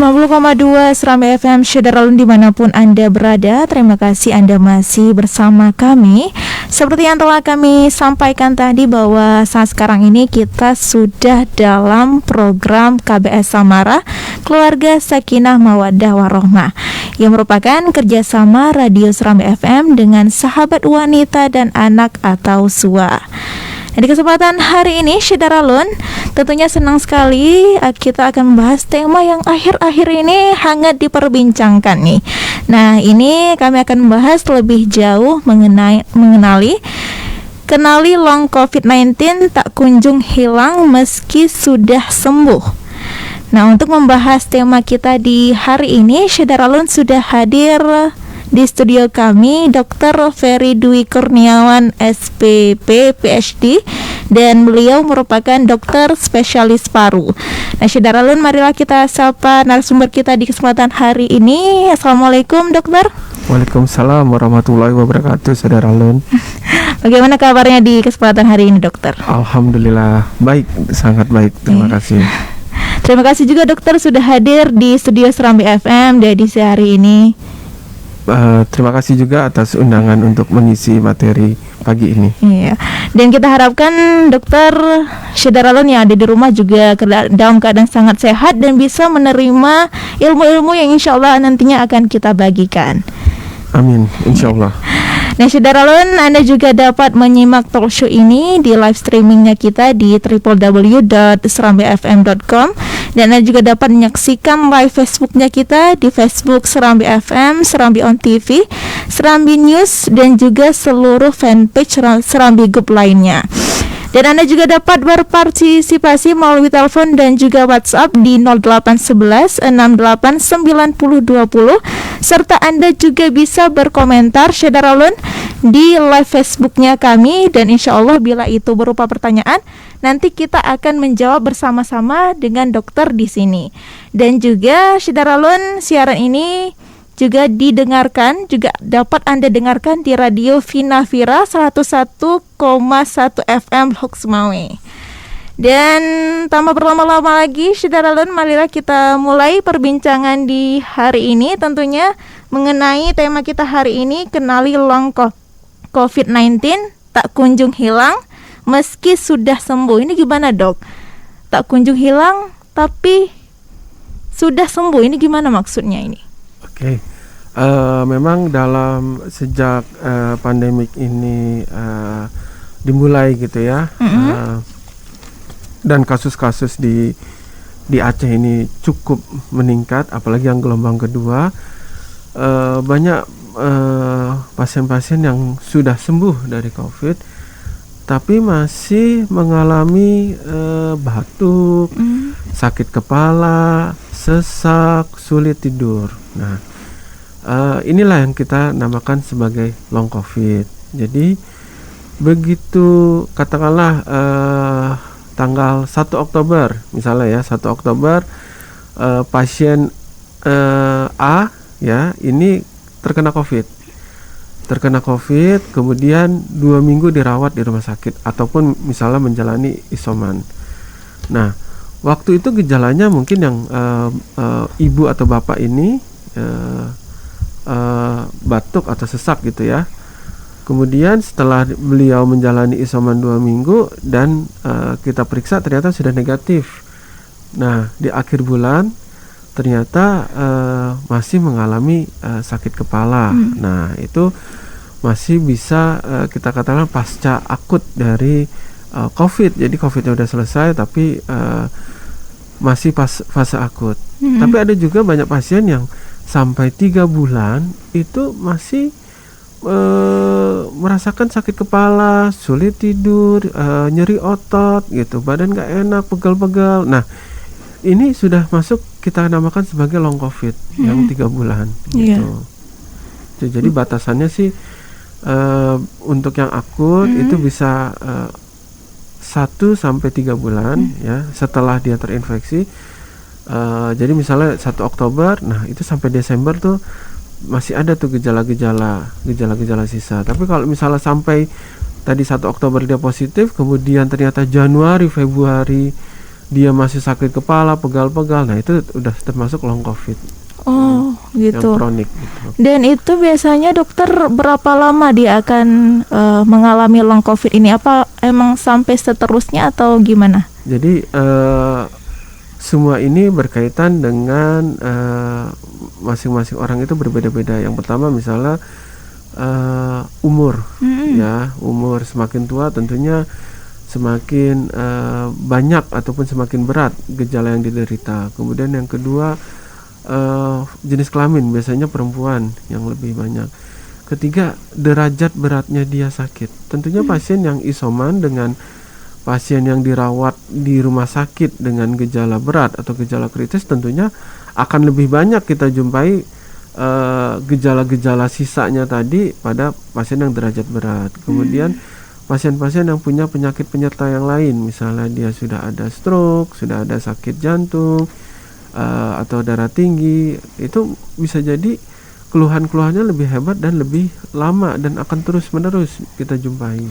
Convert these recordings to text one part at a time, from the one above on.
90,2 Serambi FM Syederalun dimanapun Anda berada. Terima kasih Anda masih bersama kami. Seperti yang telah kami sampaikan tadi bahwa saat sekarang ini kita sudah dalam program KBS Samara Keluarga Sakinah Mawaddah Warohmah, yang merupakan kerjasama Radio Serambi FM dengan Sahabat Wanita dan Anak atau SUA. Di kesempatan hari ini Syederalun tentunya senang sekali kita akan membahas tema yang akhir-akhir ini hangat diperbincangkan nih. Nah, ini kami akan membahas lebih jauh mengenali long COVID-19 tak kunjung hilang meski sudah sembuh. Nah, untuk membahas tema kita di hari ini Syederalun sudah hadir di studio kami Dr. Ferry Dwi Kurniawan SPP PhD, dan beliau merupakan dokter spesialis paru. Nah, Syederalun, marilah kita sapa narasumber kita di kesempatan hari ini. Assalamualaikum dokter. Waalaikumsalam warahmatullahi wabarakatuh, Syederalun. Bagaimana kabarnya di kesempatan hari ini dokter? Alhamdulillah baik, sangat baik, terima kasih. Terima kasih juga dokter sudah hadir di studio Serambi FM di edisi hari ini. Terima kasih juga atas undangan untuk mengisi materi pagi ini. Iya. Dan kita harapkan dokter Syederalun yang ada di rumah juga dalam keadaan sangat sehat dan bisa menerima ilmu-ilmu yang insya Allah nantinya akan kita bagikan. Amin, insya Allah. Nah, Syederalun, Anda juga dapat menyimak talk show ini di live streamingnya kita di www.serambifm.com, dan Anda juga dapat menyaksikan live Facebooknya kita di Facebook Serambi FM, Serambi On TV, Serambi News, dan juga seluruh fanpage Serambi Group lainnya. Dan Anda juga dapat berpartisipasi melalui telepon dan juga WhatsApp di 0811 68 90 20, serta Anda juga bisa berkomentar Syederalun di live Facebooknya kami, dan insya Allah bila itu berupa pertanyaan, nanti kita akan menjawab bersama-sama dengan dokter di sini. Dan juga Syederalun, siaran ini juga dapat Anda dengarkan di Radio Vina Vira 101,1 FM Hoksmawe. Dan tanpa berlama-lama lagi Syederalun, marilah kita mulai perbincangan di hari ini, tentunya mengenai tema kita hari ini, kenali long COVID-19 tak kunjung hilang meski sudah sembuh. Ini gimana dok? Tak kunjung hilang tapi sudah sembuh, ini gimana maksudnya ini? Oke. Memang dalam sejak pandemik ini dimulai gitu ya, dan kasus-kasus di Aceh ini cukup meningkat, apalagi yang gelombang kedua, banyak pasien-pasien yang sudah sembuh dari COVID tapi masih mengalami batuk, sakit kepala, sesak, sulit tidur. Nah, inilah yang kita namakan sebagai long COVID. Jadi begitu katakanlah tanggal 1 Oktober misalnya ya, 1 Oktober pasien A ya ini terkena COVID, kemudian 2 minggu dirawat di rumah sakit ataupun misalnya menjalani isoman. Nah, waktu itu gejalanya mungkin yang ibu atau bapak ini batuk atau sesak gitu ya. Kemudian setelah beliau menjalani isoman 2 minggu dan kita periksa ternyata sudah negatif. Nah, di akhir bulan ternyata masih mengalami sakit kepala. Nah, itu masih bisa kita katakan pasca akut dari COVID. Jadi COVID-nya sudah selesai tapi masih fase akut. Tapi ada juga banyak pasien yang sampai 3 bulan itu masih merasakan sakit kepala, sulit tidur, nyeri otot gitu, badan gak enak, pegal-pegal. Nah, ini sudah masuk kita namakan sebagai long COVID yang 3 bulan gitu. Jadi batasannya sih untuk yang akut itu bisa 1 sampai 3 bulan ya setelah dia terinfeksi. Jadi misalnya 1 Oktober, nah itu sampai Desember tuh masih ada tuh gejala-gejala sisa. Tapi kalau misalnya sampai tadi 1 Oktober dia positif, kemudian ternyata Januari, Februari dia masih sakit kepala, pegal-pegal, nah itu udah termasuk long COVID. Oh, Yang gitu. kronik gitu. Dan itu biasanya dokter berapa lama dia akan mengalami long COVID ini? Apa emang sampai seterusnya atau gimana? Jadi semua ini berkaitan dengan masing-masing orang itu berbeda-beda. Yang pertama misalnya umur, ya, umur semakin tua tentunya semakin banyak ataupun semakin berat gejala yang diderita. Kemudian yang kedua jenis kelamin, biasanya perempuan yang lebih banyak. Ketiga, derajat beratnya dia sakit. Tentunya pasien yang isoman dengan pasien yang dirawat di rumah sakit dengan gejala berat atau gejala kritis tentunya akan lebih banyak kita jumpai gejala-gejala sisanya tadi pada pasien yang derajat berat. Kemudian pasien-pasien yang punya penyakit penyerta yang lain, misalnya dia sudah ada stroke, sudah ada sakit jantung, atau darah tinggi, itu bisa jadi keluhan-keluhannya lebih hebat dan lebih lama dan akan terus-menerus kita jumpai.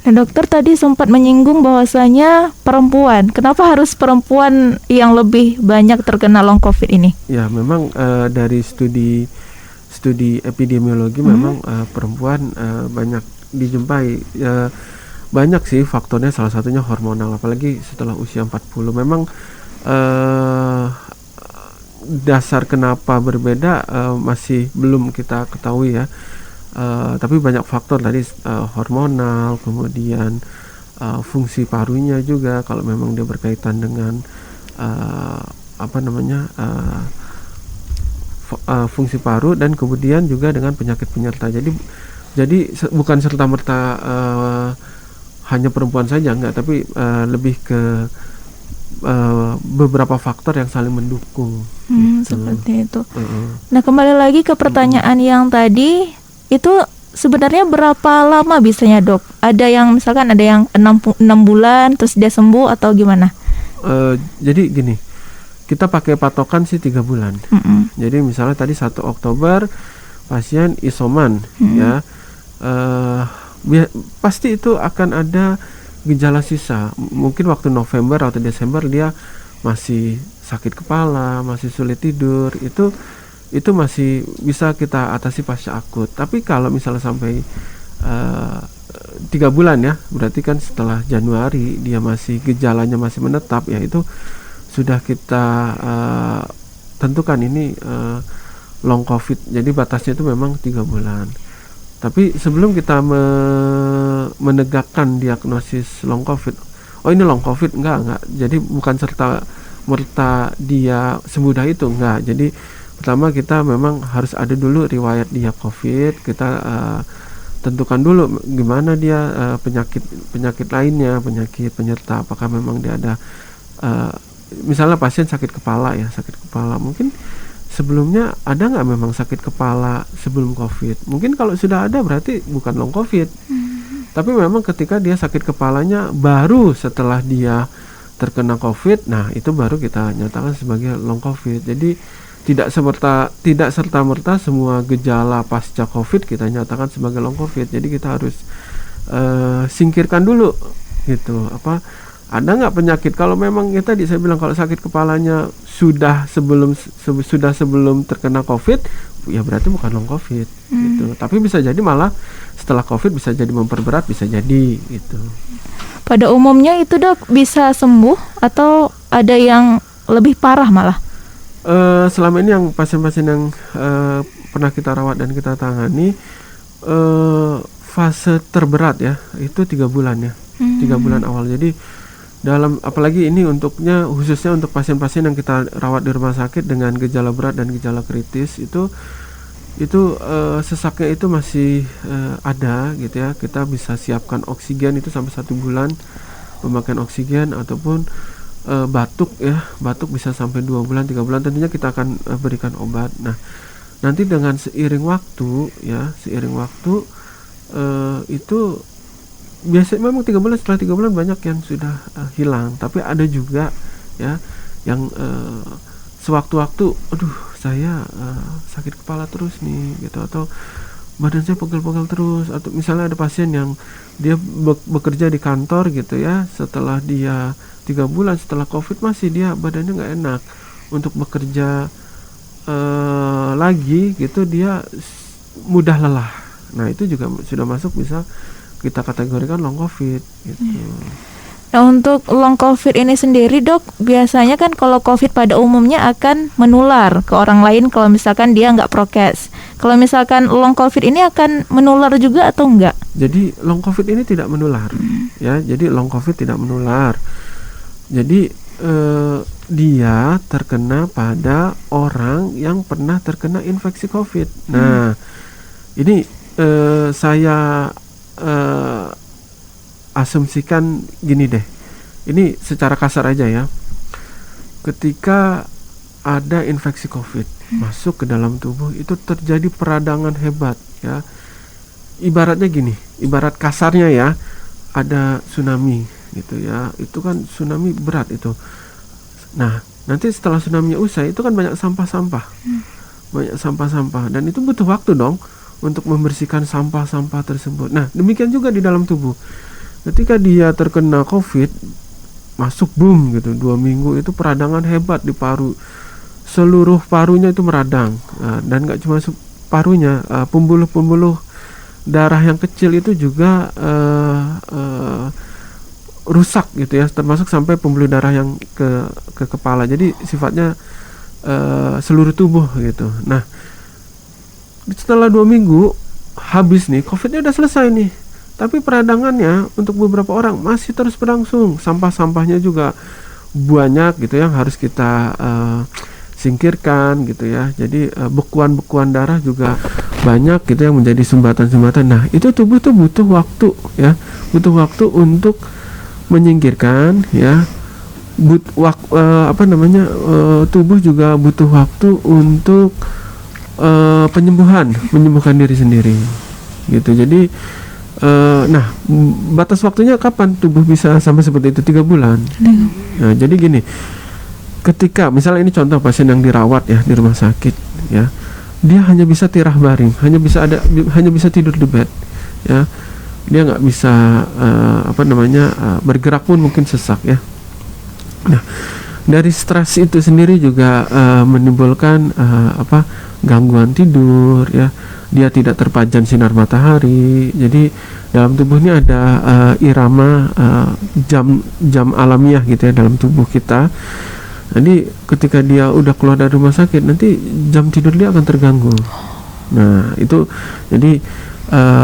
Nah, dokter tadi sempat menyinggung bahwasanya perempuan. Kenapa harus perempuan yang lebih banyak terkena long COVID ini? Ya, memang dari studi epidemiologi memang perempuan banyak dijumpai. Banyak sih faktornya, salah satunya hormonal, apalagi setelah usia 40. Memang dasar kenapa berbeda masih belum kita ketahui ya. Tapi banyak faktor tadi, hormonal, kemudian fungsi parunya juga kalau memang dia berkaitan dengan fungsi paru, dan kemudian juga dengan penyakit penyerta. Jadi bukan serta-merta hanya perempuan saja, enggak, tapi lebih ke beberapa faktor yang saling mendukung. Gitu. Seperti itu. Nah, kembali lagi ke pertanyaan yang tadi, itu sebenarnya berapa lama bisanya, Dok? Ada yang misalkan ada yang 6 bulan terus dia sembuh atau gimana? Jadi gini, kita pakai patokan sih 3 bulan. Jadi misalnya tadi 1 Oktober pasien isoman, ya, pasti itu akan ada gejala sisa. Mungkin waktu November atau Desember dia masih sakit kepala, masih sulit tidur, itu masih bisa kita atasi pasca akut. Tapi kalau misalnya sampai 3 bulan ya, berarti kan setelah Januari dia masih gejalanya masih menetap, ya itu sudah kita tentukan ini long COVID. Jadi batasnya itu memang 3 bulan. Tapi sebelum kita menegakkan diagnosis long COVID, oh ini long COVID, enggak. Jadi bukan serta-merta dia semudah itu, enggak. Jadi pertama kita memang harus ada dulu riwayat dia COVID, kita tentukan dulu gimana dia penyakit lainnya, penyakit penyerta, apakah memang dia ada misalnya pasien sakit kepala, mungkin sebelumnya ada nggak memang sakit kepala sebelum COVID. Mungkin kalau sudah ada berarti bukan long COVID. Tapi memang ketika dia sakit kepalanya baru setelah dia terkena COVID, nah itu baru kita nyatakan sebagai long COVID. Jadi tidak serta-merta semua gejala pasca COVID kita nyatakan sebagai long COVID. Jadi kita harus singkirkan dulu gitu, ada nggak penyakit. Kalau memang ya tadi saya bilang, kalau sakit kepalanya sudah sebelum terkena COVID, ya berarti bukan long COVID gitu. Tapi bisa jadi malah setelah COVID bisa jadi memperberat, bisa jadi gitu. Pada umumnya itu, Dok, bisa sembuh atau ada yang lebih parah malah? Selama ini yang pasien-pasien yang pernah kita rawat dan kita tangani, fase terberat ya itu 3 bulan ya, 3 bulan awal. Jadi apalagi ini khususnya untuk pasien-pasien yang kita rawat di rumah sakit dengan gejala berat dan gejala kritis, itu sesaknya itu masih ada gitu ya. Kita bisa siapkan oksigen itu sampai 1 bulan pemakaian oksigen, ataupun batuk bisa sampai 2 bulan 3 bulan. Tentunya kita akan berikan obat. Nah, nanti dengan seiring waktu itu biasanya memang 3 bulan, setelah 3 bulan banyak yang sudah hilang. Tapi ada juga ya yang sewaktu-waktu, aduh saya sakit kepala terus nih gitu, atau badan saya pegel-pegel terus, atau misalnya ada pasien yang dia bekerja di kantor gitu ya, setelah dia 3 bulan setelah COVID masih dia badannya nggak enak untuk bekerja lagi gitu, dia mudah lelah. Nah itu juga sudah masuk, bisa kita kategorikan long COVID gitu. Nah, untuk long COVID ini sendiri, Dok, biasanya kan kalau COVID pada umumnya akan menular ke orang lain kalau misalkan dia nggak prokes. Kalau misalkan long COVID ini akan menular juga atau enggak? Jadi long COVID ini tidak menular, ya. Jadi long COVID tidak menular. Jadi dia terkena pada orang yang pernah terkena infeksi COVID. Nah, ini saya asumsikan gini deh, ini secara kasar aja ya, ketika ada infeksi COVID masuk ke dalam tubuh, itu terjadi peradangan hebat ya. Ibaratnya gini, ibarat kasarnya ya, ada tsunami gitu ya, itu kan tsunami berat itu. Nah nanti setelah tsunami usai, itu kan banyak sampah-sampah, banyak sampah-sampah, dan itu butuh waktu dong untuk membersihkan sampah-sampah tersebut. Nah demikian juga di dalam tubuh. Ketika dia terkena COVID, masuk boom gitu, 2 minggu itu peradangan hebat di paru, seluruh parunya itu meradang. Dan gak cuma parunya, pembuluh-pembuluh darah yang kecil itu juga rusak gitu ya, termasuk sampai pembuluh darah yang ke kepala. Jadi sifatnya seluruh tubuh gitu. Nah setelah 2 minggu habis nih, COVID-nya udah selesai nih, tapi peradangannya untuk beberapa orang masih terus berlangsung. Sampah-sampahnya juga banyak gitu yang harus kita singkirkan gitu ya. Jadi bekuan-bekuan darah juga banyak gitu yang menjadi sumbatan-sumbatan. Nah itu tubuh tuh butuh waktu ya, butuh waktu untuk menyingkirkan ya. Tubuh juga butuh waktu untuk menyembuhkan diri sendiri gitu. Jadi nah batas waktunya kapan tubuh bisa sampai seperti itu? 3 bulan. Nah jadi gini, ketika misalnya ini contoh pasien yang dirawat ya di rumah sakit ya, dia hanya bisa tirah baring, hanya bisa tidur di bed ya, dia nggak bisa bergerak pun mungkin sesak ya. Nah dari stres itu sendiri juga menimbulkan gangguan tidur ya, dia tidak terpajan sinar matahari. Jadi dalam tubuh ini ada irama jam alamiah gitu ya dalam tubuh kita. Jadi ketika dia udah keluar dari rumah sakit, nanti jam tidur dia akan terganggu. Nah itu jadi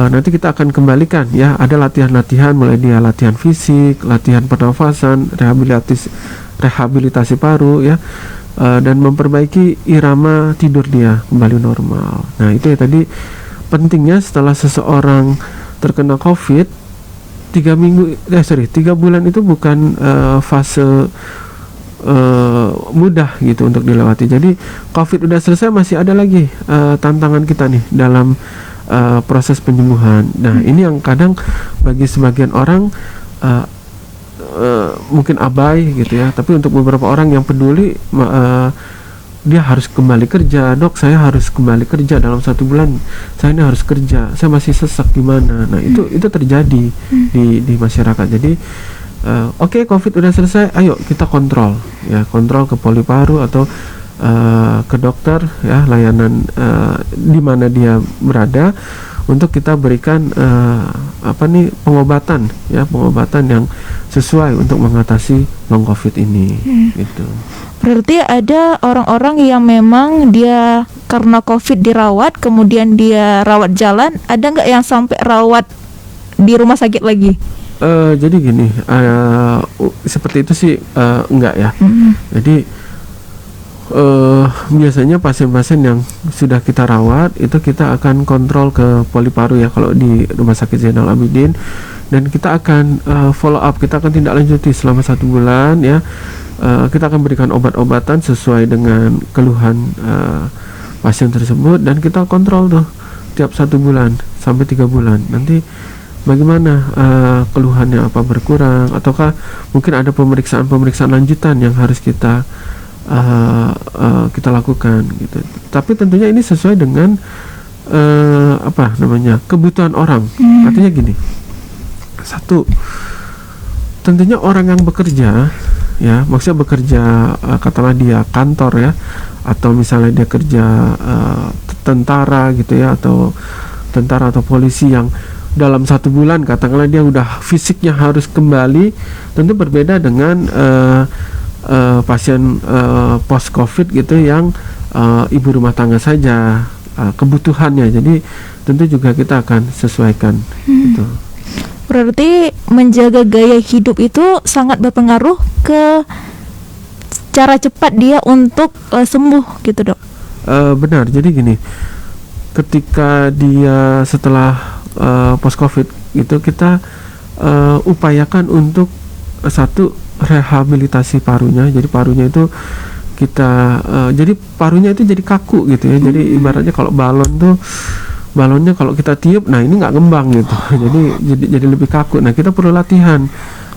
nanti kita akan kembalikan ya, ada latihan-latihan, mulai dia latihan fisik, latihan pernafasan, rehabilitasi paru ya, dan memperbaiki irama tidur dia kembali normal. Nah itu ya tadi pentingnya setelah seseorang terkena COVID, 3 bulan itu bukan fase mudah gitu untuk dilewati. Jadi COVID udah selesai, masih ada lagi tantangan kita nih dalam proses penyembuhan. Nah ini yang kadang bagi sebagian orang mungkin abai gitu ya, tapi untuk beberapa orang yang peduli, dia harus kembali kerja. Dok, saya harus kembali kerja dalam 1 bulan, saya ini harus kerja, saya masih sesak gimana. Nah itu terjadi di masyarakat. Jadi oke, COVID udah selesai, ayo kita kontrol ke Poliparu atau ke dokter ya, layanan di mana dia berada, untuk kita berikan pengobatan yang sesuai untuk mengatasi long COVID ini gitu. Berarti ada orang-orang yang memang dia karena COVID dirawat, kemudian dia rawat jalan, ada nggak yang sampai rawat di rumah sakit lagi? Jadi gini, seperti itu sih enggak ya. Jadi biasanya pasien-pasien yang sudah kita rawat itu kita akan kontrol ke Poliparu ya kalau di Rumah Sakit Zainal Abidin, dan kita akan follow up, kita akan tindak lanjuti selama 1 bulan ya. Kita akan berikan obat-obatan sesuai dengan keluhan pasien tersebut, dan kita kontrol tuh tiap 1 bulan sampai 3 bulan. Nanti bagaimana keluhannya, apa berkurang, ataukah mungkin ada pemeriksaan lanjutan yang harus kita lakukan gitu. Tapi tentunya ini sesuai dengan kebutuhan orang. Artinya gini, satu, tentunya orang yang bekerja, ya, maksudnya bekerja katakanlah dia kantor ya, atau misalnya dia kerja tentara gitu ya, atau tentara atau polisi yang dalam 1 bulan katakanlah dia udah fisiknya harus kembali, tentu berbeda dengan pasien post covid gitu yang ibu rumah tangga saja kebutuhannya. Jadi tentu juga kita akan sesuaikan gitu. Berarti menjaga gaya hidup itu sangat berpengaruh ke cara cepat dia untuk sembuh gitu, Dok. Benar. Jadi gini, ketika dia setelah post covid gitu, kita upayakan untuk satu, rehabilitasi parunya. Jadi parunya itu kita jadi parunya itu jadi kaku gitu ya. Jadi ibaratnya kalau balonnya kalau kita tiup, nah ini nggak ngembang gitu. jadi lebih kaku. Nah, kita perlu latihan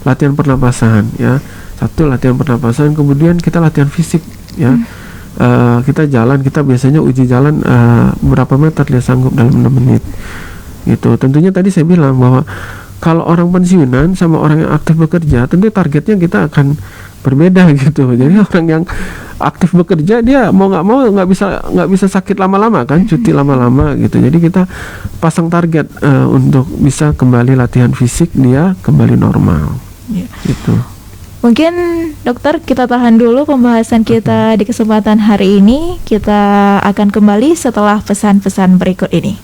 pernapasan ya. Satu, latihan pernapasan, kemudian kita latihan fisik ya. Kita jalan, kita biasanya uji jalan berapa meter dia sanggup dalam 6 menit gitu. Tentunya tadi saya bilang bahwa kalau orang pensiunan sama orang yang aktif bekerja, tentu targetnya kita akan berbeda gitu. Jadi orang yang aktif bekerja, dia mau nggak mau nggak bisa sakit lama-lama kan, cuti lama-lama gitu. Jadi kita pasang target untuk bisa kembali latihan fisik, dia kembali normal gitu. Mungkin dokter, kita tahan dulu pembahasan kita di kesempatan hari ini. Kita akan kembali setelah pesan-pesan berikut ini.